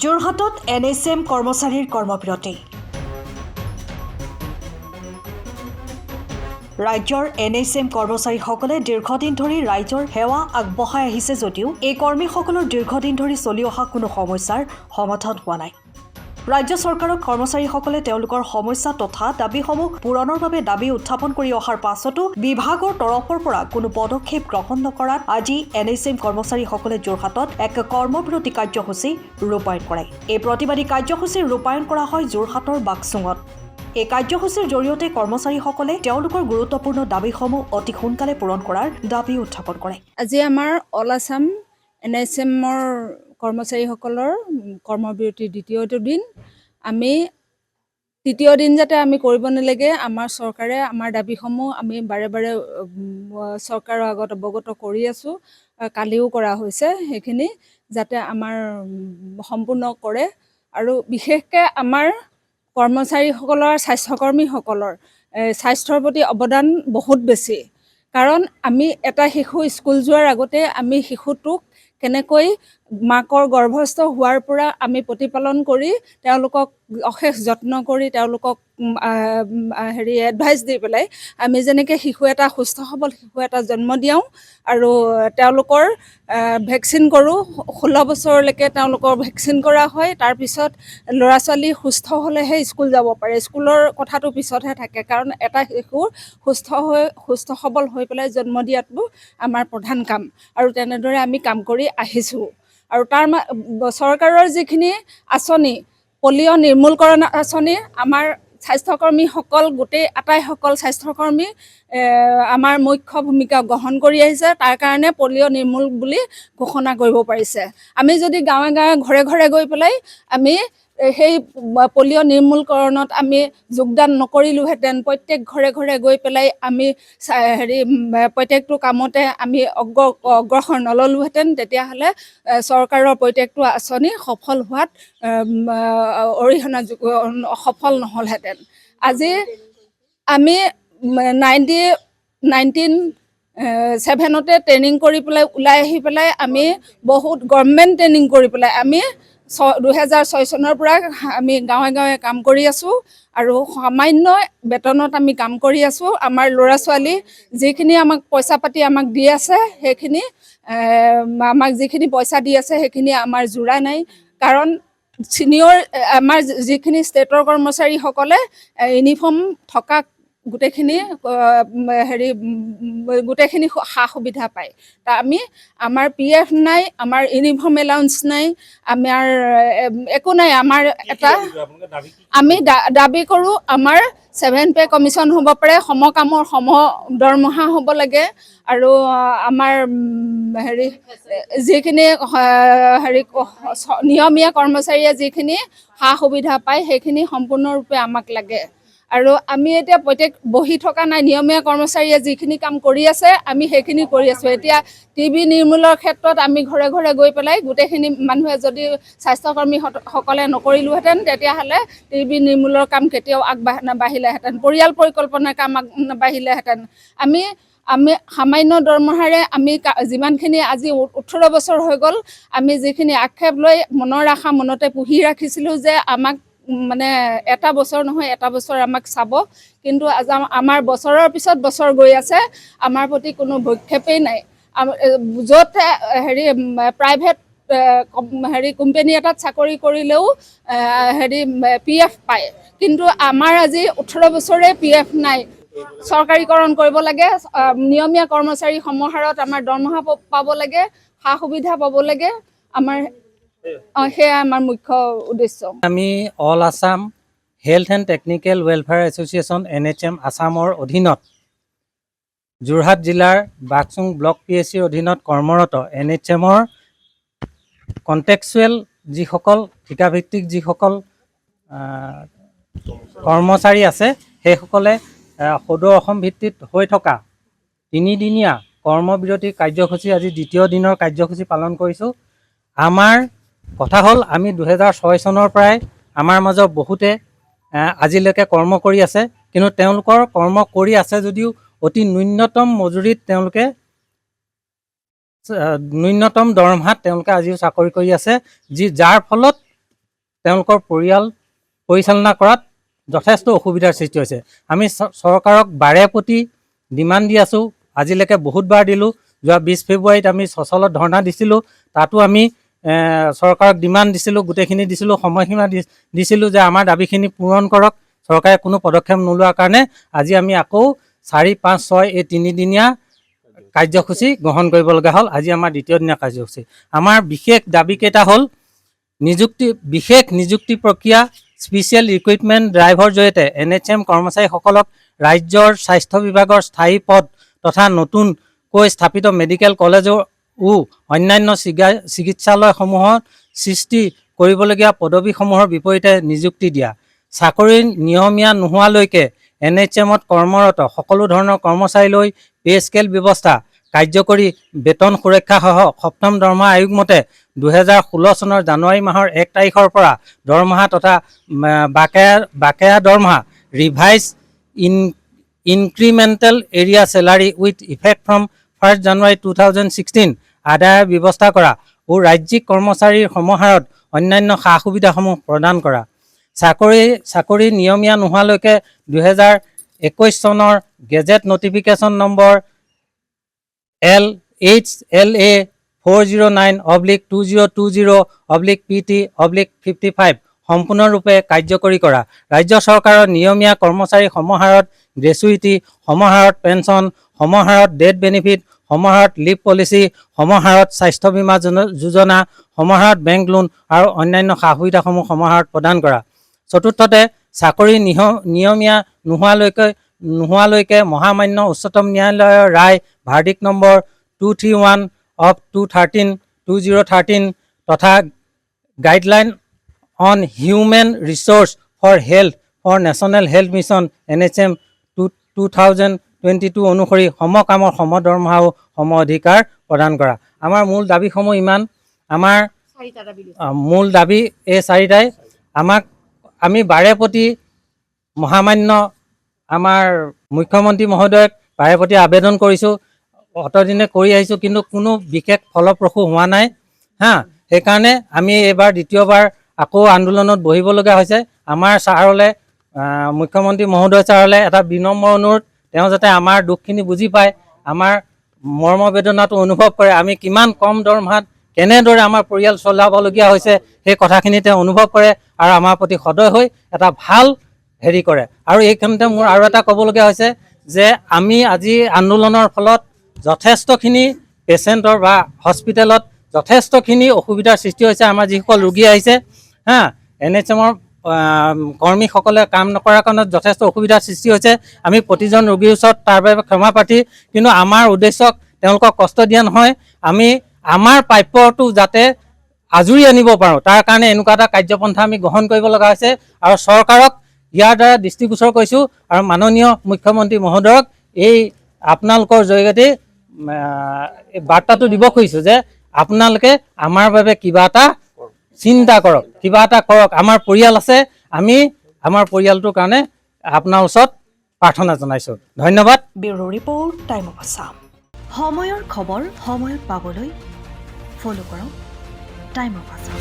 যোৰহাটত NHM কৰ্মচাৰীৰ কৰ্মবিৰতি। ৰাজ্যৰ NHM কৰ্মচাৰীসকলে দীৰ্ঘদিন ধৰি ৰাইজৰ সেৱা আগবঢ়াই আহিছে যদিও এই কৰ্মীসকলৰ দীৰ্ঘদিন ধৰি চলি অহা কোনো সমস্যাৰ সমাধান হোৱা নাই। ৰাজ্য চৰকাৰক কৰ্মচাৰীসকলে তেওঁলোকৰ সমস্যা তথা দাবীসমূহ পূৰণৰ বাবে দাবী উত্থাপন কৰি অহাৰ পাছতো বিভাগৰ তৰফৰ পৰা কোনো পদক্ষেপ গ্ৰহণ নকৰাত আজি NHM কৰ্মচাৰীসকলে যোৰহাটত এক কৰ্মবিৰতি কাৰ্যসূচী ৰূপায়ণ কৰে। এই প্ৰতিবাদী কাৰ্যসূচী ৰূপায়ণ কৰা হয় যোৰহাটৰ বাকচুঙত। এই কাৰ্যসূচীৰ জৰিয়তে কৰ্মচাৰীসকলে তেওঁলোকৰ গুৰুত্বপূৰ্ণ দাবীসমূহ অতি সোনকালে পূৰণ কৰাৰ দাবী উত্থাপন কৰে। আজি আমাৰ অল আছাম NHMৰ কৰ্মচাৰীসকলৰ কৰ্মবিৰতিৰ দ্বিতীয়টো দিন। আমি তৃতীয় দিন যাতে আমি কৰিব নালাগে, আমাৰ চৰকাৰে আমাৰ দাবীসমূহ আমি বাৰে বাৰে চৰকাৰৰ আগত অৱগত কৰি আছোঁ। কালিও কৰা হৈছে, সেইখিনি যাতে আমাৰ সম্পূৰ্ণ কৰে। আৰু বিশেষকৈ আমাৰ কৰ্মচাৰীসকলৰ স্বাস্থ্যকৰ্মীসকলৰ স্বাস্থ্যৰ প্ৰতি অৱদান বহুত বেছি। কাৰণ আমি এটা শিশু স্কুল যোৱাৰ আগতে আমি শিশুটোক কেনেকৈ মাকৰ গৰ্ভস্থ হোৱাৰ পৰা আমি প্ৰতিপালন কৰি তেওঁলোকক অশেষ যত্ন কৰি তেওঁলোকক এডভাইচ দি পেলাই আমি যেনেকৈ শিশু এটা সুস্থ সবল শিশু এটা জন্ম দিয়াওঁ আৰু তেওঁলোকৰ ভেকচিন কৰোঁ। 16 বছৰলৈকে তেওঁলোকৰ ভেকচিন কৰা হয়। তাৰপিছত ল'ৰা ছোৱালী সুস্থ হ'লেহে স্কুল যাব পাৰে। স্কুলৰ কথাটো পিছতহে থাকে, কাৰণ এটা শিশু সুস্থ সবল হৈ পেলাই জন্ম দিয়াটো আমাৰ প্ৰধান কাম, আৰু তেনেদৰে আমি কাম কৰি আহিছোঁ। আৰু চৰকাৰৰ যিখিনি আঁচনি, পলিঅ' নিৰ্মূলকৰণ আঁচনি, আমাৰ স্বাস্থ্যকৰ্মীসকল গোটেই আটাইসকল স্বাস্থ্যকৰ্মী আমাৰ মুখ্য ভূমিকা গ্ৰহণ কৰি আহিছে। তাৰ কাৰণে পলিঅ' নিৰ্মূল বুলি ঘোষণা কৰিব পাৰিছে। আমি যদি গাঁৱে গাঁৱে ঘৰে ঘৰে গৈ পেলাই আমি সেই পলিঅ' নিৰ্মূলকৰণত আমি যোগদান নকৰিলোহেঁতেন, প্ৰত্যেক ঘৰে ঘৰে গৈ পেলাই আমি প্ৰত্যেকটো কামতে আমি অগ্ৰসৰ নললোহেঁতেন, তেতিয়াহ'লে চৰকাৰৰ প্ৰত্যেকটো আঁচনি সফল হোৱাত অৰিহণা সফল নহ'লহেঁতেন। আজি আমি 1997তে ট্ৰেইনিং কৰি পেলাই ওলাই আহি পেলাই আমি বহুত গভৰ্ণমেণ্ট ট্ৰেইনিং কৰি পেলাই আমি 2006 চনৰ পৰা আমি গাঁৱে গাঁৱে কাম কৰি আছোঁ আৰু সামান্য বেতনত আমি কাম কৰি আছোঁ। আমাৰ ল'ৰা ছোৱালী যিখিনি আমাক পইচা পাতি আমাক দি আছে, সেইখিনি আমাক যিখিনি পইচা দি আছে সেইখিনি আমাৰ জোৰা নাই। কাৰণ ছিনিয়ৰ আমাৰ যিখিনি ষ্টেটৰ কৰ্মচাৰীসকলে ইউনিফৰ্ম থকা গোটেইখিনি সা সুবিধা পায়। আমাৰ PF নাই, আমাৰ ইউনিফৰ্ম এলাউন্স নাই, আমাৰ একো নাই। আমাৰ এটা আমি দাবী কৰোঁ, আমাৰ 7 পে কমিশ্যন হ'ব পাৰে, সমকামৰ সম দৰমহা হ'ব লাগে, আৰু আমাৰ যিখিনি নিয়মীয়া কৰ্মচাৰীয়ে যিখিনি সা সুবিধা পায় সেইখিনি সম্পূৰ্ণৰূপে আমাক লাগে। আৰু আমি এতিয়া প্ৰত্যেক বহি থকা নাই, নিয়মীয়া কৰ্মচাৰীয়ে যিখিনি কাম কৰি আছে আমি সেইখিনি কৰি আছোঁ। এতিয়া TB নিৰ্মূলৰ ক্ষেত্ৰত আমি ঘৰে ঘৰে গৈ পেলাই গোটেইখিনি মানুহে যদি স্বাস্থ্যকৰ্মীসকলে নকৰিলোহেঁতেন, তেতিয়াহ'লে TB নিৰ্মূলৰ কাম কেতিয়াও নাবাঢ়িলেহেঁতেন, পৰিয়াল পৰিকল্পনাৰ কাম নাবাঢ়িলেহেঁতেন। আমি সামান্য দৰমহাৰে আমি যিমানখিনি আজি 18 বছৰ হৈ গ'ল, আমি যিখিনি আক্ষেপ লৈ মনৰ আশা মনতে পুহি ৰাখিছিলোঁ যে আমাক এটা বছৰ নহয় এটা বছৰ আমাক চাব, কিন্তু আমাৰ বছৰৰ পিছত বছৰ গৈ আছে, আমাৰ প্ৰতি কোনো ভক্ষেপেই নাই। য'ত প্ৰাইভেট কোম্পানী এটাত চাকৰি কৰিলেও PF পায়, কিন্তু আমাৰ আজি 18 বছৰে PF নাই। চৰকাৰীকৰণ কৰিব লাগে, নিয়মীয়া কৰ্মচাৰী সমাহাৰত আমাৰ দৰমহা পাব লাগে, সা সুবিধা পাব লাগে। সেয়া আমাৰ মুখ্য উদ্দেশ্য। আমি all Assam health and technical welfare association NHM আছামৰ অধীনত যোৰহাট জিলাৰ বাকচুং ব্লক PSCৰ অধীনত কৰ্মৰত NHMৰ কণ্টেক্সুৱেল যিসকল ঠিকাভিত্তিক যিসকল কৰ্মচাৰী আছে, সেইসকলে সদৌ অসম ভিত্তিত হৈ থকা 3দিনীয়া কৰ্মবিৰতি কাৰ্যসূচী আজি দ্বিতীয় দিনৰ কাৰ্যসূচী পালন কৰিছোঁ। আমাৰ কথা হ'ল, আমি 2006 চনৰ পৰাই আমাৰ মাজত বহুতে আজিলৈকে কৰ্ম কৰি আছে, কিন্তু তেওঁলোকৰ কৰ্ম কৰি আছে যদিও অতি ন্যূনতম মজুৰিত তেওঁলোকে ন্যূনতম দৰমহাত তেওঁলোকে আজিও চাকৰি কৰি আছে, যাৰ ফলত তেওঁলোকৰ পৰিয়াল পৰিচালনা কৰাত যথেষ্ট অসুবিধাৰ সৃষ্টি হৈছে। আমি চৰকাৰক বাৰে প্ৰতি ডিমাণ্ড দি আছোঁ, আজিলৈকে বহুতবাৰ দিলোঁ। যোৱা 20 ফেব্ৰুৱাৰীত আমি সচলত ধৰ্ণা দিছিলোঁ, তাতো আমি চৰকাৰক ডিমাণ্ড দিছিলোঁ, গোটেইখিনি দিছিলোঁ, সময়সীমা দিছিলোঁ যে আমাৰ দাবীখিনি পূৰণ কৰক। চৰকাৰে কোনো পদক্ষেপ নোলোৱাৰ কাৰণে আজি আমি আকৌ 4, 5, 6 এই 3 দিনীয়া কাৰ্যসূচী গ্ৰহণ কৰিবলগা হ'ল। আজি আমাৰ দ্বিতীয় দিনীয়া কাৰ্যসূচী। আমাৰ বিশেষ দাবীকেইটা হ'ল বিশেষ নিযুক্তি প্ৰক্ৰিয়া, স্পেচিয়েল ৰিক্ৰুইটমেণ্ট ড্ৰাইভৰ জৰিয়তে NHM কৰ্মচাৰীসকলক ৰাজ্যৰ স্বাস্থ্য বিভাগৰ স্থায়ী পদ তথা নতুনকৈ স্থাপিত মেডিকেল কলেজৰ অন্যান্য চিকিৎসালয়সমূহত সৃষ্টি কৰিবলগীয়া পদবীসমূহৰ বিপৰীতে নিযুক্তি দিয়া, চাকৰি নিয়মীয়া নোহোৱালৈকে NHMত কৰ্মৰত সকলো ধৰণৰ কৰ্মচাৰীলৈ পে স্কেল ব্যৱস্থা কাৰ্যকৰী, বেতন সুৰক্ষাসহ 7ম দৰমহা আয়োগ মতে 2016 চনৰ জানুৱাৰী মাহৰ 1 তাৰিখৰ পৰা দৰমহা তথা বাকেয়া দৰমহা revise incremental arrear salary with effect from 1 জানুৱাৰী 2016 আদায়ৰ ব্যৱস্থা কৰা আৰু ৰাজ্যিক কৰ্মচাৰীৰ সমাহাৰত অন্যান্য সা সুবিধাসমূহ প্ৰদান কৰা, চাকৰি নিয়মীয়া নোহোৱালৈকে 2021 চনৰ gadget notification number LHLA 409/2020/PT/55 সম্পূৰ্ণৰূপে কাৰ্যকৰী কৰা, ৰাজ্য চৰকাৰৰ নিয়মীয়া কৰ্মচাৰী সমাহাৰত গ্ৰেচুইটি, সমাহাৰত পেঞ্চন, সমাহাৰত ডেথ বেনিফিট, সমাহাৰত লিভ পলিচি, সমাহাৰত স্বাস্থ্য বীমা যোজনা, সমাহাৰত বেংক লোন আৰু অন্যান্য সা সুবিধাসমূহ সমাহাৰত প্ৰদান কৰা। চতুৰ্থতে, চাকৰি নিয়মীয়া নোহোৱালৈকে মহামান্য উচ্চতম ন্যায়ালয়ৰ ৰায় ভাৰ্ডিক্ট নম্বৰ 231/2013 তথা guideline on human research for health for national health mission NHM 2022 অনুসৰি সমকামৰ সমদৰমহা আৰু সম অধিকাৰ প্ৰদান কৰা। আমাৰ মূল দাবীসমূহ ইমান। আমাৰ মূল দাবী এই 4টাই। আমি বাৰে প্ৰতি মহামান্য আমাৰ মুখ্যমন্ত্ৰী মহোদয়ক বাৰে প্ৰতি আবেদন কৰিছোঁ, অতদিনে কৰি আহিছোঁ, কিন্তু কোনো বিশেষ ফলপ্ৰসূ হোৱা নাই। সেইকাৰণে আমি এইবাৰ দ্বিতীয়বাৰ আকৌ আন্দোলনত বহিবলগীয়া হৈছে। আমাৰ ছাৰলৈ, মুখ্যমন্ত্ৰী মহোদয় ছাৰলৈ এটা বিনম্ৰ অনুৰোধ, তেওঁ যাতে আমাৰ দুখখিনি বুজি পায়, আমাৰ মৰ্মবেদনাটো অনুভৱ কৰে, আমি কিমান কম দৰমহাত কেনেদৰে আমাৰ পৰিয়াল চলাবলগীয়া হৈছে সেই কথাখিনি তেওঁ অনুভৱ কৰে আৰু আমাৰ প্ৰতি সদয় হৈ এটা ভাল হেৰি কৰে। আৰু এইখিনিতে মোৰ আৰু এটা ক'বলগীয়া হৈছে যে আমি আজি আন্দোলনৰ ফলত যথেষ্টখিনি পেচেণ্টৰ বা হস্পিটেলত যথেষ্টখিনি অসুবিধাৰ সৃষ্টি হৈছে। আমাৰ যিসকল ৰোগী আহিছে, NHMৰ কৰ্মীসকলে কাম নকৰাৰ কাৰণত যথেষ্ট অসুবিধাৰ সৃষ্টি হৈছে। আমি প্ৰতিজন ৰোগীৰ ওচৰত তাৰ বাবে ক্ষমা প্ৰাৰ্থী, কিন্তু আমাৰ উদ্দেশ্য তেওঁলোকক কষ্ট দিয়া নহয়। আমি আমাৰ প্ৰাপ্যটো যাতে আজৰি আনিব পাৰোঁ, তাৰ কাৰণে এনেকুৱা এটা কাৰ্যপন্থা আমি গ্ৰহণ কৰিব লগা হৈছে। আৰু চৰকাৰক ইয়াৰ দ্বাৰা দৃষ্টিগোচৰ কৰিছোঁ আৰু মাননীয় মুখ্যমন্ত্ৰী মহোদয়ক এই আপোনালোকৰ জৰিয়তে বাৰ্তাটো দিব খুজিছোঁ যে আপোনালোকে আমাৰ বাবে কিবা এটা চিন্তা কৰক, কিবা এটা কৰক। আমাৰ পৰিয়াল আছে, আমি আমাৰ পৰিয়ালটোৰ কাৰণে আপোনাৰ ওচৰত প্ৰাৰ্থনা জনাইছোঁ। ধন্যবাদ। Bureau report, time of Assam. সময়ৰ খবৰ সময়ত পাবলৈ ফ'ল' কৰক টাইম অফ আছাম।